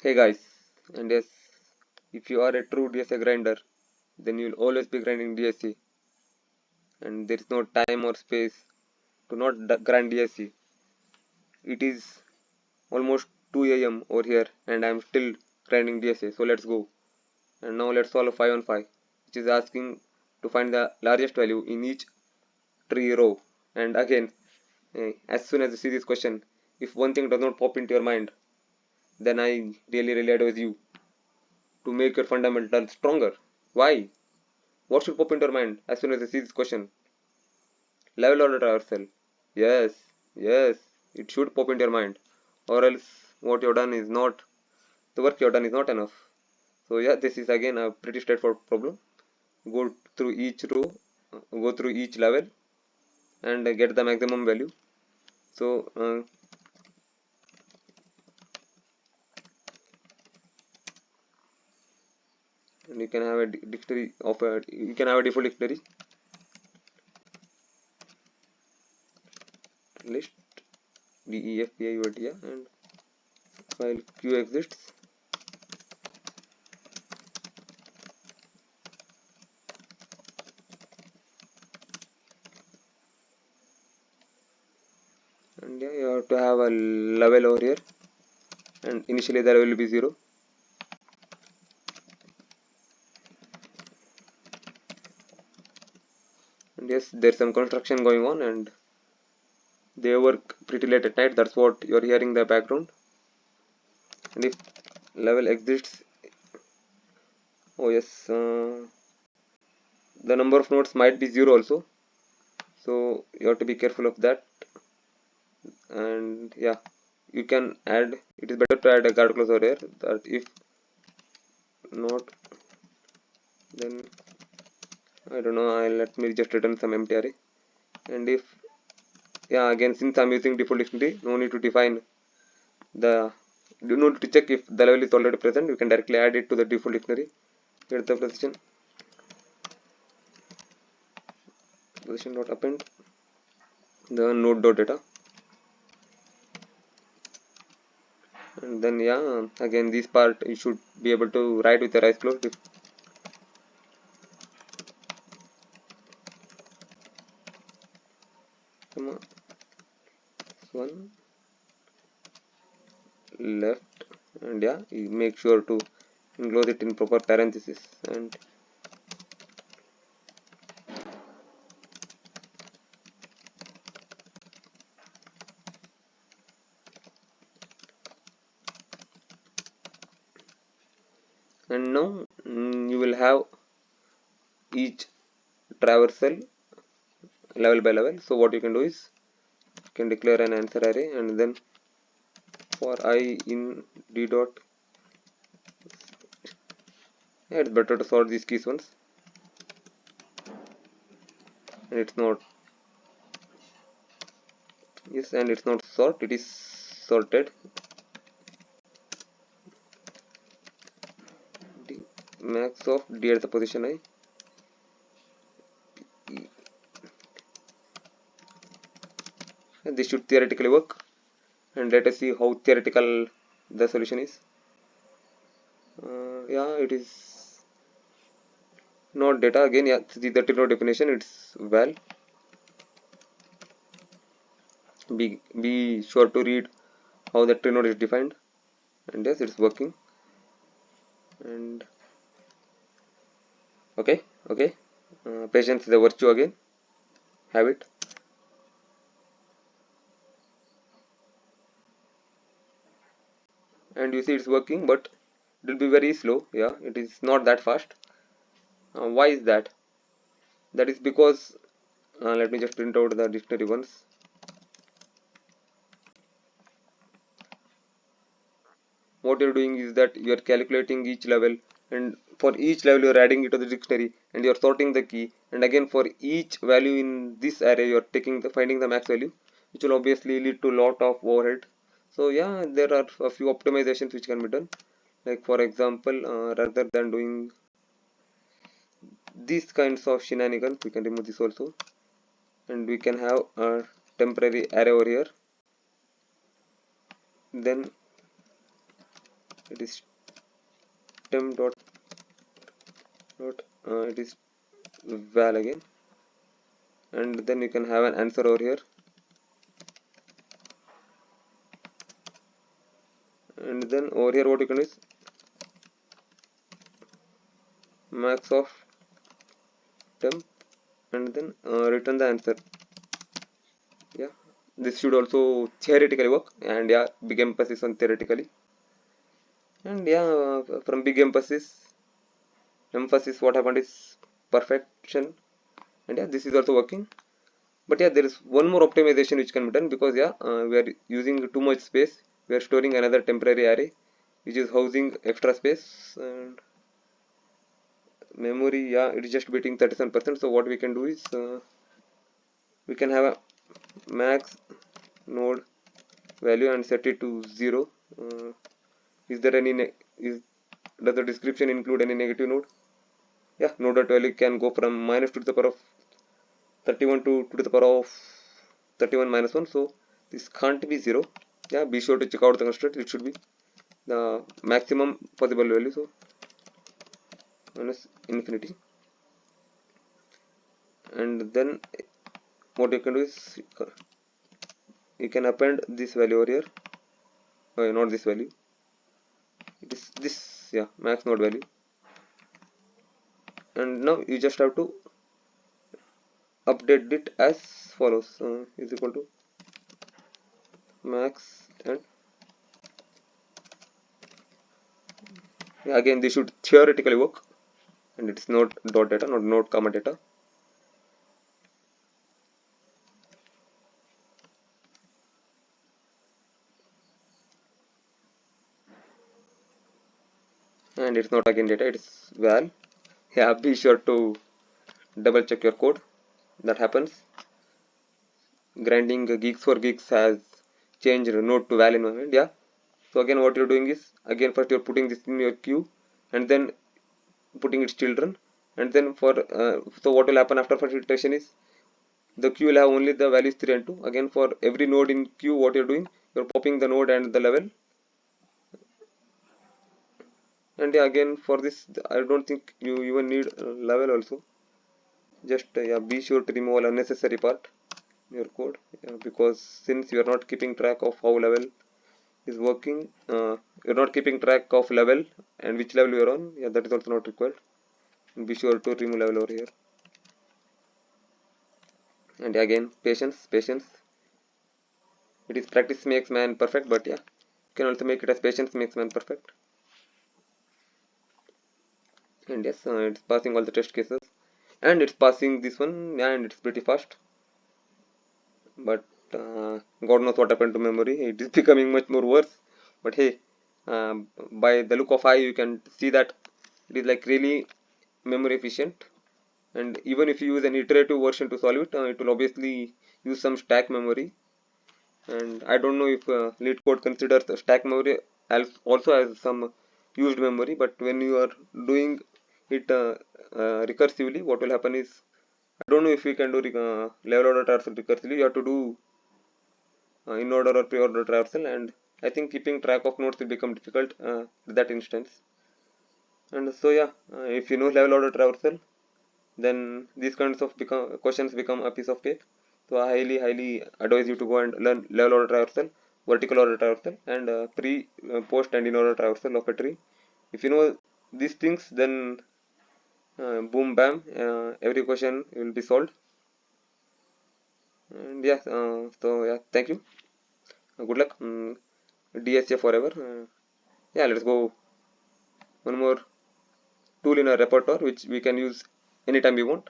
Hey guys, and yes, if you are a true DSA grinder, then you'll always be grinding DSC, and there is no time or space to not grind DSC. It is almost 2 a.m. over here, and I'm still grinding DSA. So let's go. And now let's solve 5 on 5, which is asking to find the largest value in each tree row. And again, as soon as you see this question, if one thing does not pop into your mind, then I really advise you to make your fundamentals stronger. Why? What should pop into your mind as soon as you see this question? Level or traversal? Yes, yes, it should pop into your mind. Or else what you've done is not, the work you've done is not enough. So yeah, this is again a pretty straightforward problem. Go through each row, go through each level and get the maximum value. So and you can have a dictionary of a, you can have a default dictionary list DEFPIUT, yeah, and while Q exists, and yeah, you have to have a level over here, and initially there will be 0. And yes, there's some construction going on, and they work pretty late at night. That's what you're hearing in the background. And if level exists, oh yes, the number of nodes might be 0 also, so you have to be careful of that. And yeah, you can add, it is better to add a guard clause over here, that if not, then I don't know, let me just return some empty array. And if, yeah, again, since I'm using default dictionary, no need to define the, do not to check if the level is already present. You can directly add it to the default dictionary. Get the position dot append the node dot data, and then yeah, again this part you should be able to write with your eyes closed. If come on, one left, and yeah, you make sure to enclose it in proper parenthesis. And now you will have each traversal level by level. So what you can do is you can declare an answer array, and then for I in d dot, yeah, it's better to sort these keys once, and it's not, yes, and it's not sort, it is sorted. D, max of d at the position I, and this should theoretically work, and let us see how theoretical the solution is. Yeah, it is not data again. Yeah, see the tree node definition, it's val. Be sure to read how the tree node is defined, and yes, it's working. And okay, patience is a virtue again, have it. And you see it's working, but it will be very slow. Yeah, it is not that fast. Why is that? That is because let me just print out the dictionary once. What you're doing is that you're calculating each level, and for each level you're adding it to the dictionary, and you're sorting the key, and again for each value in this array you're taking the finding the max value, which will obviously lead to a lot of overhead. So yeah, there are a few optimizations which can be done, like for example, rather than doing these kinds of shenanigans, we can remove this also, and we can have a temporary array over here. Then it is temp dot it is val again, and then you can have an answer over here, and then over here what you can do is max of temp, and then return the answer. Yeah, this should also theoretically work, and yeah, big emphasis on theoretically. And yeah, from big emphasis what happened is perfection, and yeah, this is also working. But yeah, there is one more optimization which can be done, because yeah, we are using too much space. We are storing another temporary array which is housing extra space, and memory, yeah, it is just beating 37%. So what we can do is we can have a max node value and set it to 0. Is there any is does the description include any negative node? Yeah, node dot value can go from minus 2 to the power of 31 to 2 to the power of 31 minus 1. So this can't be 0. Yeah, be sure to check out the construct. It should be the maximum possible value, so minus infinity. And then what you can do is you can append this value over here. Oh, not this value, it is this, yeah, max node value. And now you just have to update it as follows, is equal to max, and yeah, again this should theoretically work, and it's not dot data, not node comma data. And it's not again data, it's val. Yeah, be sure to double check your code. That happens. Grinding geeks for geeks has changed node to val environment. Yeah, so again what you're doing is, again first you're putting this in your queue and then putting its children, and then for so what will happen after first iteration is the queue will have only the values 3 and 2. Again for every node in queue, what you're doing, you're popping the node and the level. And yeah, again for this I don't think you even need level also. Just yeah, be sure to remove all unnecessary part in your code, yeah, because since you are not keeping track of how level is working, you're not keeping track of level and which level you're on, yeah, that is also not required. Be sure to remove level over here. And again, patience, it is practice makes man perfect, but yeah, you can also make it as patience makes man perfect. And yes, it's passing all the test cases, and it's passing this one, and it's pretty fast. But god knows what happened to memory, it is becoming much more worse. But hey, by the look of eye you can see that it is like really memory efficient. And even if you use an iterative version to solve it, it will obviously use some stack memory. And I don't know if LeetCode considers stack memory also as some used memory, but when you are doing it recursively, what will happen is, I don't know if you can do level order traversal recursively. You have to do in order or pre-order traversal, and I think keeping track of nodes will become difficult at that instance. And so yeah, if you know level order traversal, then these kinds of questions become a piece of cake. So I highly advise you to go and learn level order traversal, vertical order traversal, and post and in order traversal of a tree. If you know these things, then boom bam, every question will be solved. And yeah, so yeah, thank you. Good luck. DSA forever. Yeah, let's go. One more tool in our repertoire which we can use anytime we want.